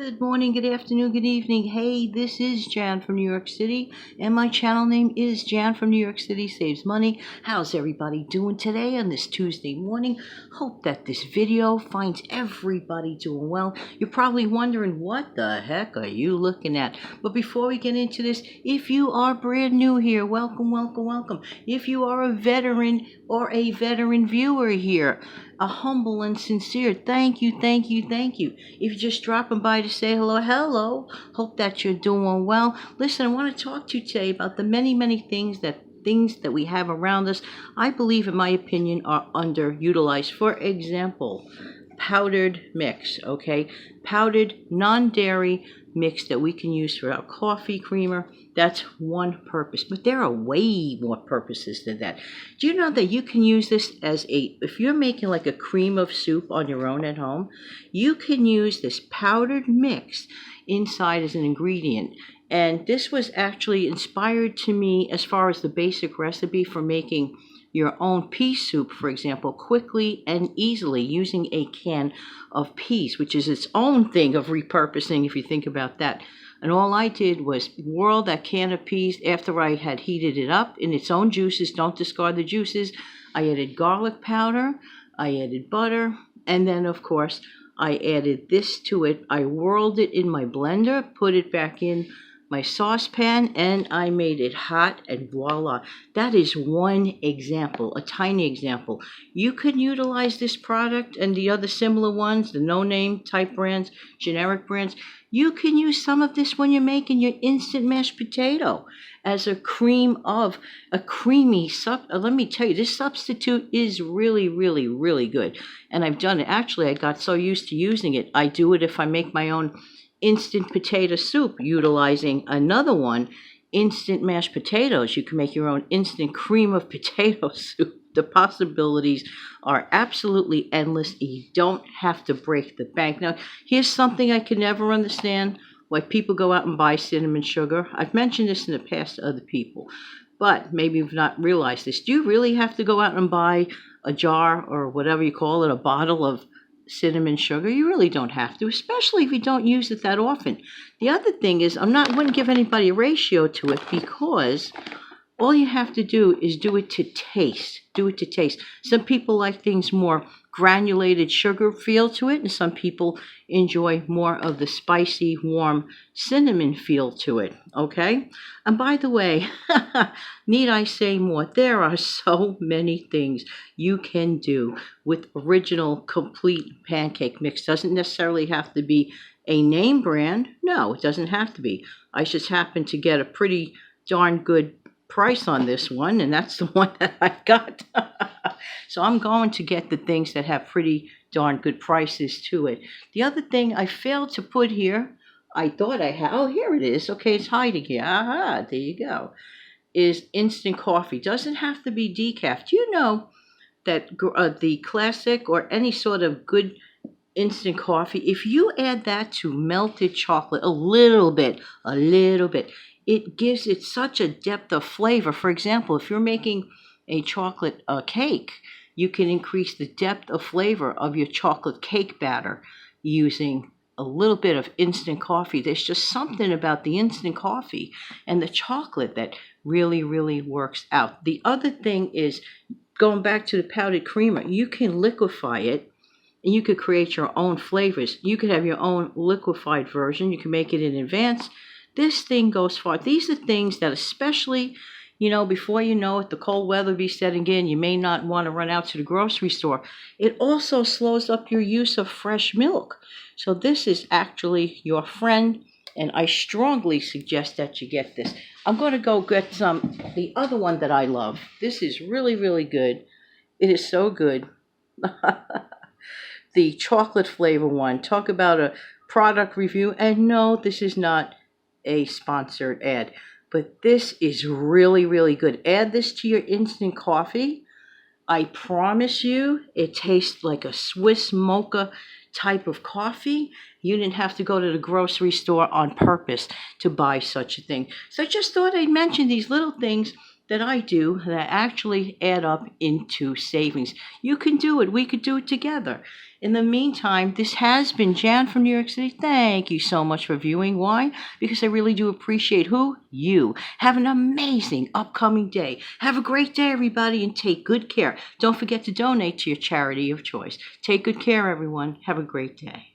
Good morning, good afternoon, good evening. Hey, this is Jan from New York City, and my channel name is Jan from New York City Saves Money. How's everybody doing today on this Tuesday morning? Hope that this video finds everybody doing well. You're probably wondering, what the heck are you looking at? But before we get into this, if you are brand new here, welcome, welcome, welcome. If you are a veteran or a veteran viewer here, a humble and sincere thank you, thank you, thank you. If you're just dropping by to say hello, hope that you're doing well. Listen, I want to talk to you today about the many things that we have around us, I believe, in my opinion, are underutilized. For example, powdered mix, okay? Powdered non-dairy mix that we can use for our coffee creamer. That's one purpose, but there are way more purposes than that. Do you know that you can use this as if you're making like a cream of soup on your own at home, you can use this powdered mix inside as an ingredient. And this was actually inspired to me as far as the basic recipe for making your own pea soup, for example, quickly and easily using a can of peas, which is its own thing of repurposing if you think about that. And all I did was whirl that can of peas after I had heated it up in its own juices. Don't discard the juices. I added garlic powder, I added butter, and then of course I added this to it. I whirled it in my blender, put it back in my saucepan, and I made it hot, and voila. That is one example, a tiny example. You can utilize this product and the other similar ones, the no-name type brands, generic brands. You can use some of this when you're making your instant mashed potato as a creamy let me tell you, this substitute is really good. And I've done it. Actually, I got so used to using it. I do it if I make my own instant potato soup utilizing another one, instant mashed potatoes. You can make your own instant cream of potato soup. The possibilities are absolutely endless. You don't have to break the bank. Now, here's something I can never understand, why people go out and buy cinnamon sugar. I've mentioned this in the past to other people, but maybe you've not realized this. Do you really have to go out and buy a jar or whatever you call it, a bottle of cinnamon sugar? You really don't have to, especially if you don't use it that often. The other thing is, wouldn't give anybody a ratio to it, because all you have to do is do it to taste. Do it to taste. Some people like things more granulated sugar feel to it, and some people enjoy more of the spicy, warm cinnamon feel to it, okay? And by the way, need I say more? There are so many things you can do with original complete pancake mix. Doesn't necessarily have to be a name brand. No, it doesn't have to be. I just happen to get a pretty darn good price on this one, and that's the one that I got. So I'm going to get the things that have pretty darn good prices to it. The other thing I failed to put here, I thought I had, here it is. Okay, it's hiding here. Aha, there you go. Is instant coffee. Doesn't have to be decaf. Do you know that the classic or any sort of good instant coffee, if you add that to melted chocolate a little bit, it gives it such a depth of flavor. For example, if you're making a chocolate cake, you can increase the depth of flavor of your chocolate cake batter using a little bit of instant coffee. There's just something about the instant coffee and the chocolate that really works out. The other thing is, going back to the powdered creamer, you can liquefy it and you could create your own flavors. You could have your own liquefied version. You can make it in advance. This thing goes far. These are things that, especially, before you know it, the cold weather be setting in, you may not want to run out to the grocery store. It also slows up your use of fresh milk. So this is actually your friend, and I strongly suggest that you get this. I'm going to go get the other one that I love. This is really good. It is so good. The chocolate flavor one. Talk about a product review. And no, this is not a sponsored ad, but this is really good. Add this to your instant coffee. I promise you, it tastes like a Swiss mocha type of coffee. You didn't have to go to the grocery store on purpose to buy such a thing. So I just thought I'd mention these little things that I do that actually add up into savings. You can do it. We could do it together. In the meantime, this has been Jan from New York City. Thank you so much for viewing. Why? Because I really do appreciate who? You. Have an amazing upcoming day. Have a great day, everybody, and take good care. Don't forget to donate to your charity of choice. Take good care, everyone. Have a great day.